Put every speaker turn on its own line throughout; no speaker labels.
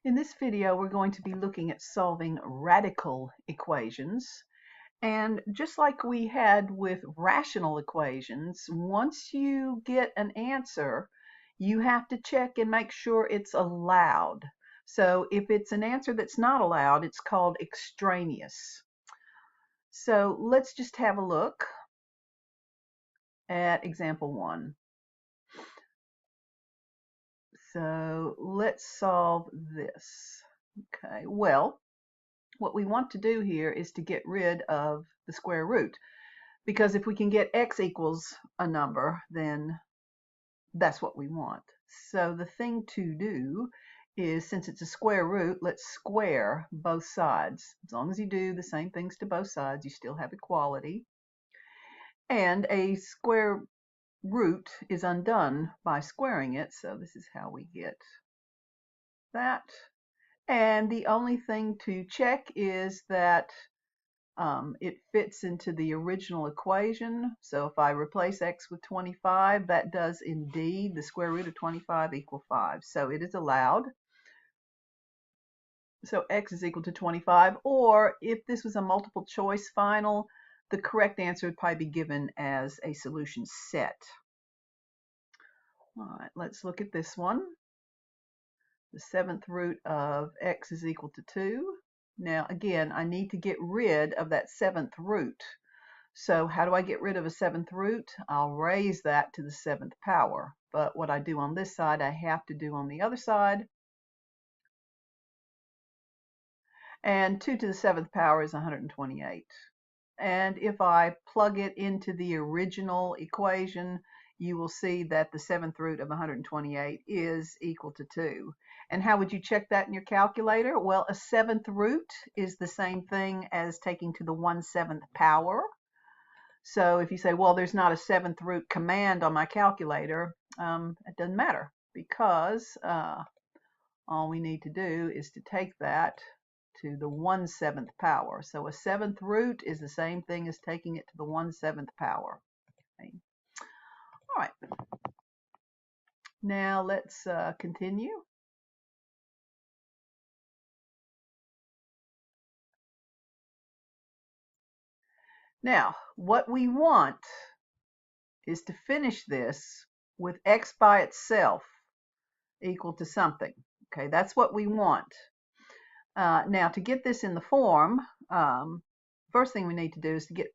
In this video, we're going to be looking at solving radical equations. And just like we had with rational equations, once you get an answer, you have to check and make sure it's allowed. So if it's an answer that's not allowed, it's called extraneous. So let's just have a look at example 1. So let's solve this. Okay, well, what we want to do here is to get rid of the square root, because if we can get x equals a number, then that's what we want. So the thing to do is, since it's a square root, let's square both sides. As long as you do the same things to both sides, you still have equality. And a square root is undone by squaring it, so this is how we get that. And the only thing to check is that it fits into the original equation. So if I replace x with 25, that does indeed the square root of 25 equal 5. So it is allowed. So x is equal to 25, or if this was a multiple choice final, the correct answer would probably be given as a solution set. All right, let's look at this one. The 7th root of x is equal to 2. Now, again, I need to get rid of that 7th root. So how do I get rid of a 7th root? I'll raise that to the 7th power. But what I do on this side, I have to do on the other side. And 2 to the 7th power is 128. And if I plug it into the original equation, you will see that the 7th root of 128 is equal to 2. And how would you check that in your calculator? Well, a 7th root is the same thing as taking to the 1/7 power. So if you say, well, there's not a 7th root command on my calculator, it doesn't matter, because all we need to do is to take that to the 1/7 power. So a 7th root is the same thing as taking it to the 1/7 power. Okay. All right. Now let's continue. Now, what we want is to finish this with x by itself equal to something. Okay, that's what we want. Now, to get this in the form, first thing we need to do is to get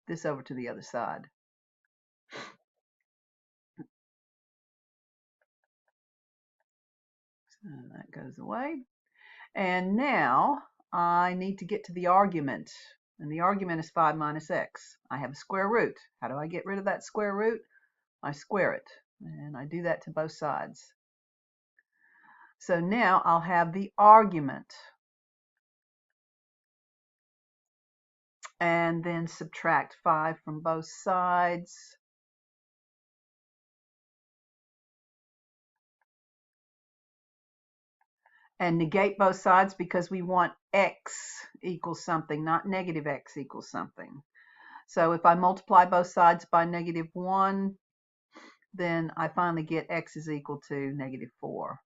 this over to the other side. So that goes away. And now I need to get to the argument. And the argument is 5 minus x. I have a square root. How do I get rid of that square root? I square it. And I do that to both sides. So now I'll have the argument. And then subtract 5 from both sides. And negate both sides, because we want x equals something, not negative x equals something. So if I multiply both sides by -1, then I finally get x is equal to -4.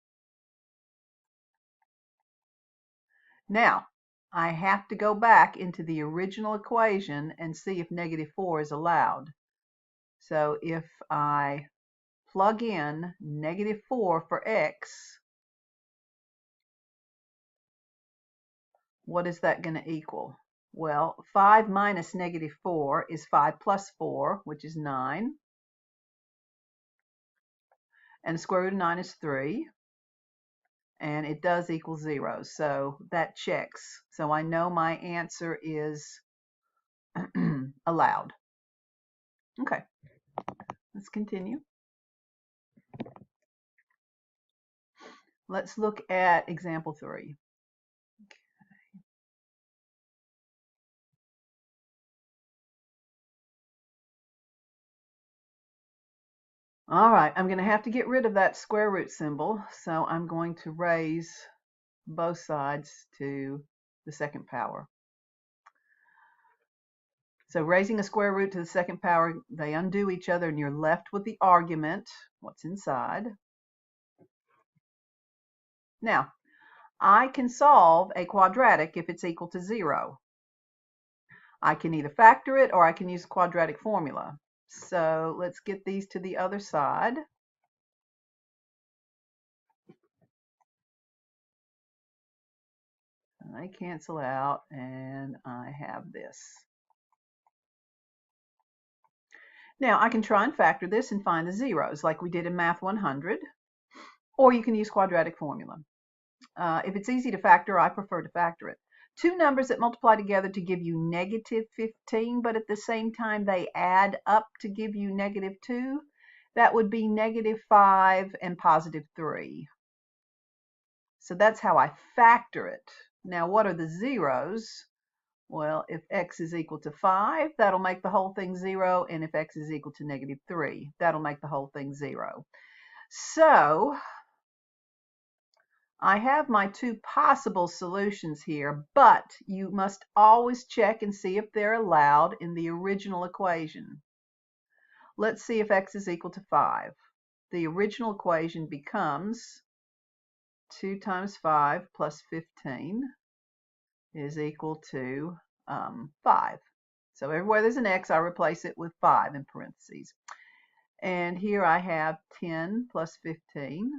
Now, I have to go back into the original equation and see if -4 is allowed. So if I plug in -4 for x, what is that going to equal? Well, 5 minus -4 is 5 plus 4, which is 9. And the square root of 9 is 3. And it does equal 0. So that checks. So I know my answer is allowed. Okay, let's continue. Let's look at example 3. All right, I'm going to have to get rid of that square root symbol, so I'm going to raise both sides to the 2nd power. So raising a square root to the 2nd power, they undo each other, and you're left with the argument, what's inside. Now, I can solve a quadratic if it's equal to 0. I can either factor it or I can use a quadratic formula. So let's get these to the other side. I cancel out and I have this. Now I can try and factor this and find the zeros like we did in Math 100, or you can use quadratic formula. If it's easy to factor, I prefer to factor it. Two numbers that multiply together to give you negative 15, but at the same time they add up to give you negative 2, that would be negative 5 and positive 3. So that's how I factor it. Now, what are the zeros? Well, if x is equal to 5, that'll make the whole thing 0, and if x is equal to negative 3, that'll make the whole thing 0. So I have my two possible solutions here, but you must always check and see if they're allowed in the original equation. Let's see if x is equal to 5. The original equation becomes 2 times 5 plus 15 is equal to 5. So everywhere there's an x, I replace it with 5 in parentheses. And here I have 10 plus 15.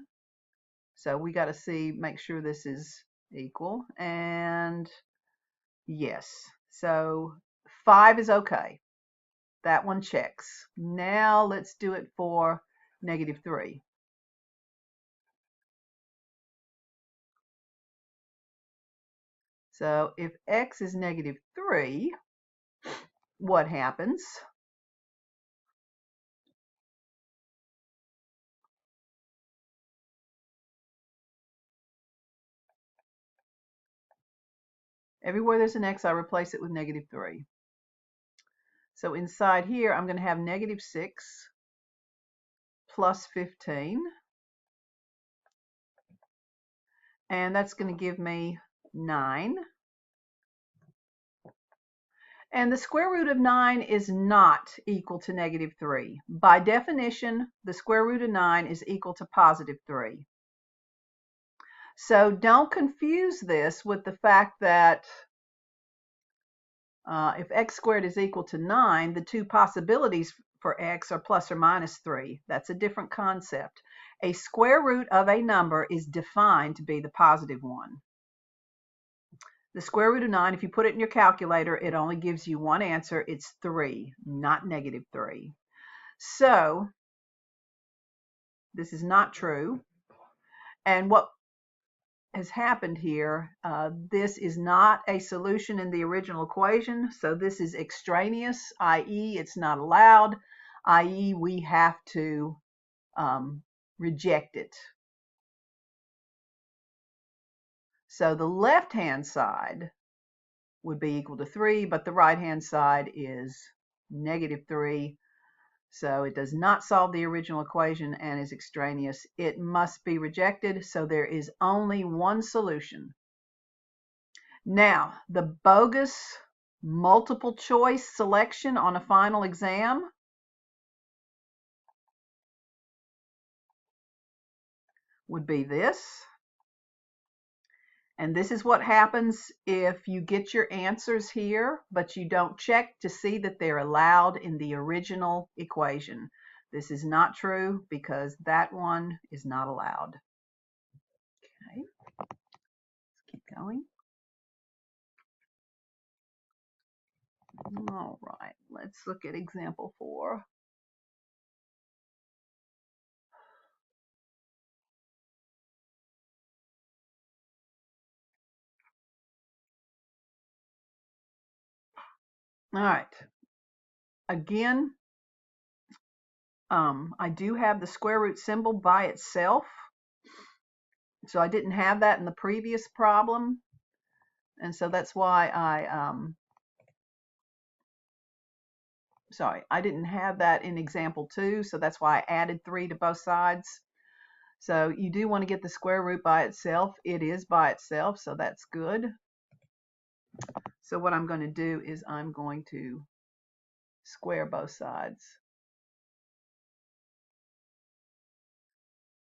So we got to see, make sure this is equal. And yes, so 5 is okay. That one checks. Now let's do it for negative 3. So if x is negative 3, what happens? Everywhere there's an x, I replace it with negative 3. So inside here, I'm going to have negative 6 plus 15. And that's going to give me 9. And the square root of 9 is not equal to negative 3. By definition, the square root of 9 is equal to positive 3. So don't confuse this with the fact that if x squared is equal to 9, the two possibilities for x are plus or minus 3. That's a different concept. A square root of a number is defined to be the positive one. The square root of 9, if you put it in your calculator, it only gives you one answer. It's 3, not negative 3. So this is not true. And what has happened here, this is not a solution in the original equation. So this is extraneous, i.e. it's not allowed, i.e. we have to reject it. So the left-hand side would be equal to 3, but the right-hand side is negative 3. So it does not solve the original equation and is extraneous. It must be rejected, so there is only one solution. Now, the bogus multiple choice selection on a final exam would be this. And this is what happens if you get your answers here, but you don't check to see that they're allowed in the original equation. This is not true because that one is not allowed. Okay, let's keep going. All right, let's look at example 4. All right, again, I do have the square root symbol by itself. So I didn't have that in the previous problem. And so that's why I didn't have that in example 2. So that's why I added 3 to both sides. So you do want to get the square root by itself. It is by itself, so that's good. So what I'm going to do is I'm going to square both sides.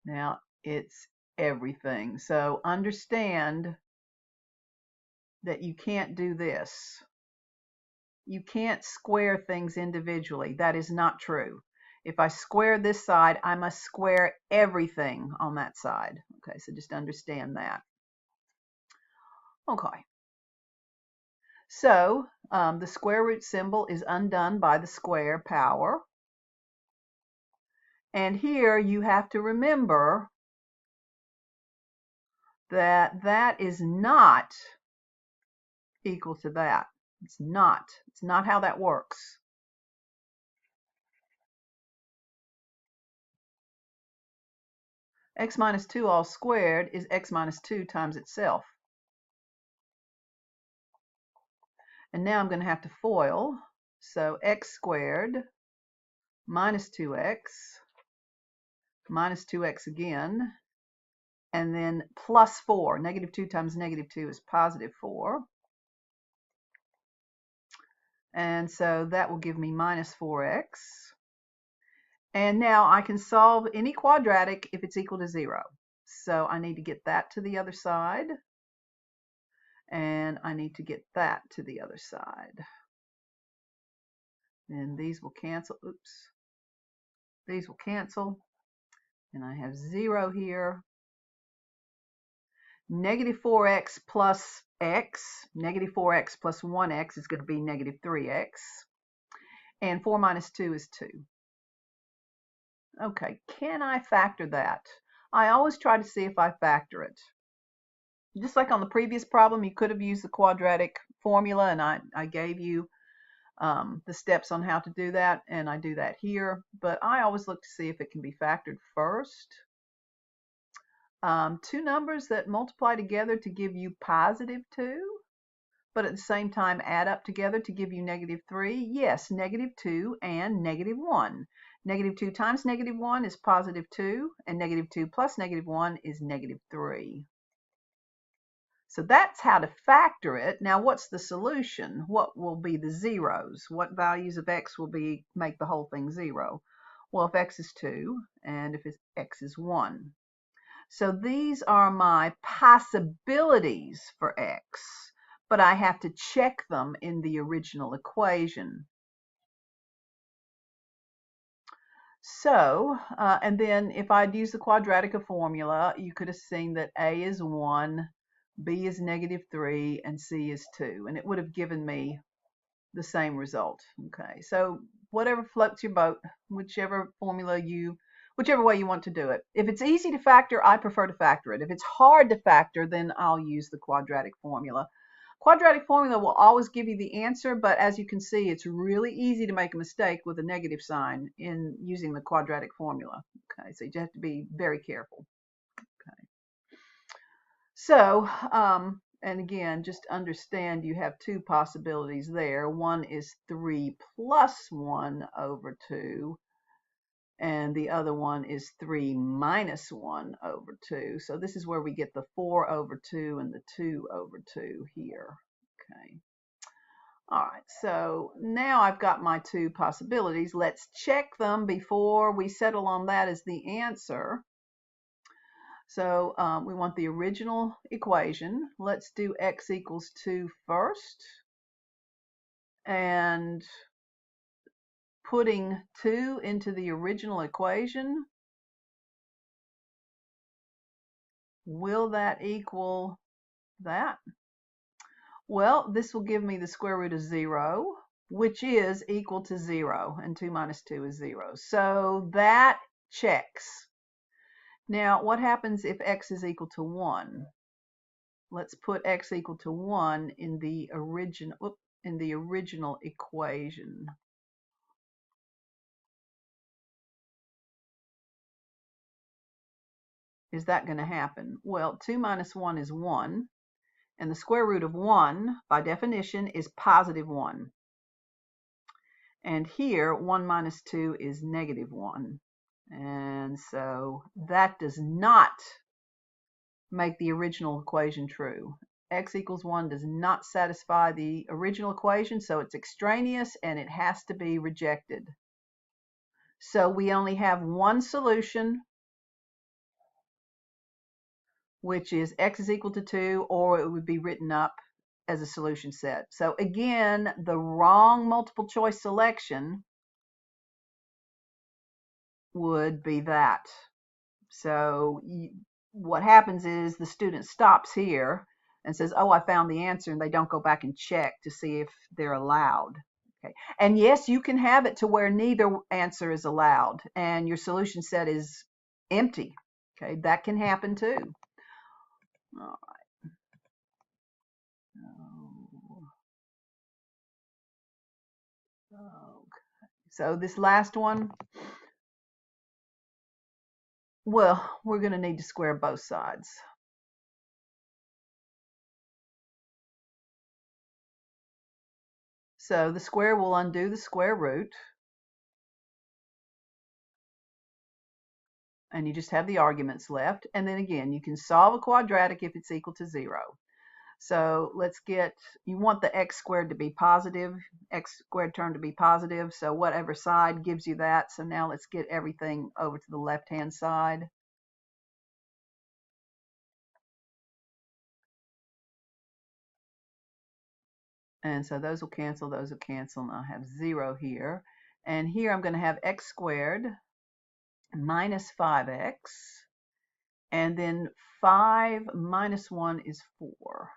Now it's everything. So understand that you can't do this. You can't square things individually. That is not true. If I square this side, I must square everything on that side. Okay, so just understand that. Okay. So the square root symbol is undone by the square power. And here you have to remember that that is not equal to that. It's not. It's not how that works. X minus 2 all squared is x minus 2 times itself. And now I'm going to have to FOIL. So x squared minus 2x minus 2x again, and then plus 4. Negative 2 times negative 2 is positive 4. And so that will give me minus 4x. And now I can solve any quadratic if it's equal to 0. So I need to get that to the other side. And I need to get that to the other side. And these will cancel. Oops. These will cancel. And I have 0 here. Negative 4x plus x. Negative 4x plus 1x is going to be negative 3x. And 4 minus 2 is 2. Okay, can I factor that? I always try to see if I factor it. Just like on the previous problem, you could have used the quadratic formula, and I gave you the steps on how to do that, and I do that here. But I always look to see if it can be factored first. Two numbers that multiply together to give you positive 2, but at the same time add up together to give you negative 3. Yes, negative 2 and negative 1. Negative 2 times negative 1 is positive 2, and negative 2 plus negative 1 is negative 3. So that's how to factor it. Now, what's the solution? What will be the zeros? What values of x will make the whole thing 0? Well, if x is 2 and if x is 1. So these are my possibilities for x, but I have to check them in the original equation. So, and then if I'd used the quadratic formula, you could have seen that a is 1, b is negative 3, and c is 2, and it would have given me the same result. Okay, so whatever floats your boat, whichever way you want to do it. If it's easy to factor, I prefer to factor it. If it's hard to factor, then I'll use the quadratic formula. Quadratic formula will always give you the answer, but as you can see, it's really easy to make a mistake with a negative sign in using the quadratic formula. Okay, so you have to be very careful. Okay. So, and again, just understand you have two possibilities there. One is 3 plus 1 over 2, and the other one is 3 minus 1 over 2. So this is where we get the 4 over 2 and the 2 over 2 here. Okay. All right, so now I've got my two possibilities. Let's check them before we settle on that as the answer. So we want the original equation. Let's do x equals 2 first. And putting 2 into the original equation, will that equal that? Well, this will give me the square root of 0, which is equal to 0, and 2 minus 2 is 0. So that checks. Now, what happens if x is equal to 1? Let's put x equal to 1 in the original equation. Is that going to happen? Well, 2 minus 1 is 1, and the square root of 1, by definition, is positive 1. And here, 1 minus 2 is negative 1. And so that does not make the original equation true. X equals 1 does not satisfy the original equation, so it's extraneous and it has to be rejected. So we only have one solution which is x is equal to 2, or it would be written up as a solution set. So again, the wrong multiple choice selection would be that. So what happens is the student stops here and says, oh, I found the answer, and they don't go back and check to see if they're allowed. Okay. And yes, you can have it to where neither answer is allowed and your solution set is empty. Okay, that can happen too. All right. Okay. So this last one, well, we're going to need to square both sides. So the square will undo the square root. And you just have the arguments left. And then again, you can solve a quadratic if it's equal to 0. So let's get, you want the x squared to be positive, x squared term to be positive. So whatever side gives you that. So now let's get everything over to the left-hand side. And so those will cancel, and I'll have 0 here. And here I'm going to have x squared minus 5x. And then 5 minus 1 is 4.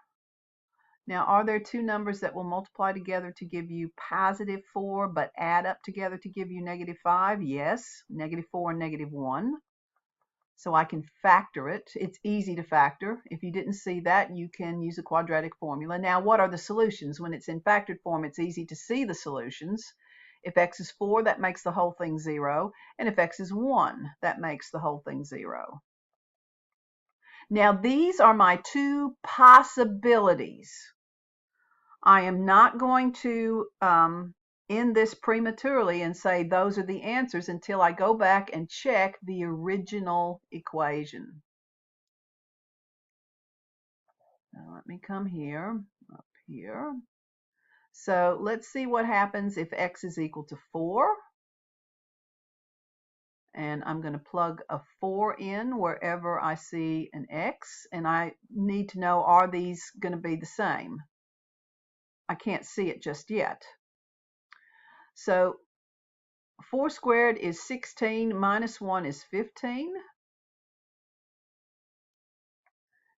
Now, are there two numbers that will multiply together to give you positive 4, but add up together to give you negative 5? Yes, negative 4 and negative 1. So I can factor it. It's easy to factor. If you didn't see that, you can use a quadratic formula. Now, what are the solutions? When it's in factored form, it's easy to see the solutions. If x is 4, that makes the whole thing 0. And if x is 1, that makes the whole thing 0. Now, these are my two possibilities. I am not going to end this prematurely and say those are the answers until I go back and check the original equation. Now let me come here, up here. So let's see what happens if x is equal to 4. And I'm going to plug a 4 in wherever I see an x. And I need to know, are these going to be the same? I can't see it just yet. So 4 squared is 16, minus 1 is 15.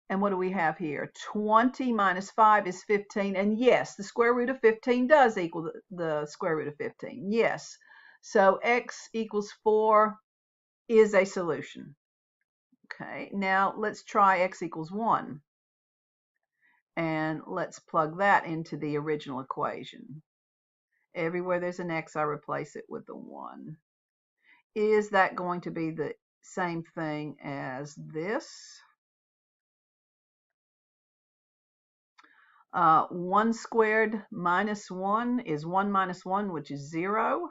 And what do we have here? 20 minus 5 is 15. And yes, the square root of 15 does equal the square root of 15. Yes. So x equals 4 is a solution. Okay, now let's try x equals 1. And let's plug that into the original equation. Everywhere there's an x, I replace it with a 1. Is that going to be the same thing as this? 1 squared minus 1 is 1 minus 1, which is 0.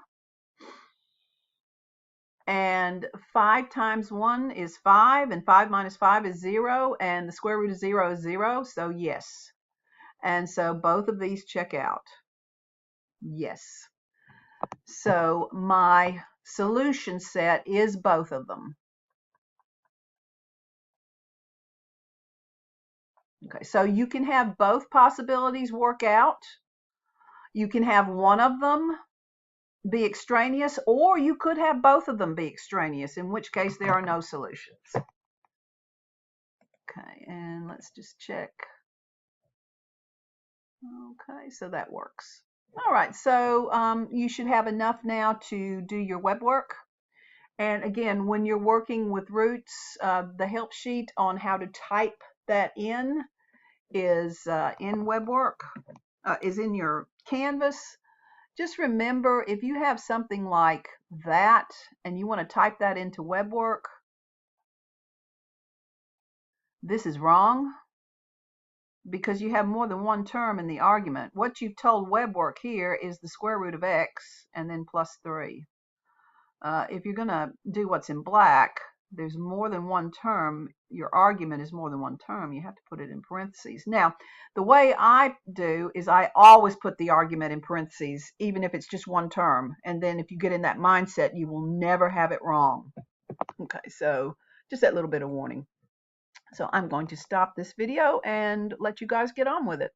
And 5 times 1 is 5, and 5 minus 5 is 0, and the square root of 0 is 0, so yes. And so both of these check out. Yes. So my solution set is both of them. Okay, so you can have both possibilities work out. You can have one of them be extraneous, or you could have both of them be extraneous, in which case there are no solutions. Okay, and let's just check. Okay, so that works. All right, so you should have enough now to do your web work. And again, when you're working with roots, the help sheet on how to type that in is in WebWork, is in your Canvas. Just remember, if you have something like that and you want to type that into WebWork, this is wrong because you have more than one term in the argument. What you've told WebWork here is the square root of x and then plus 3. If you're going to do what's in black, there's more than one term. Your argument is more than one term. You have to put it in parentheses. Now, the way I do is I always put the argument in parentheses, even if it's just one term. And then if you get in that mindset, you will never have it wrong. Okay, so just that little bit of warning. So I'm going to stop this video and let you guys get on with it.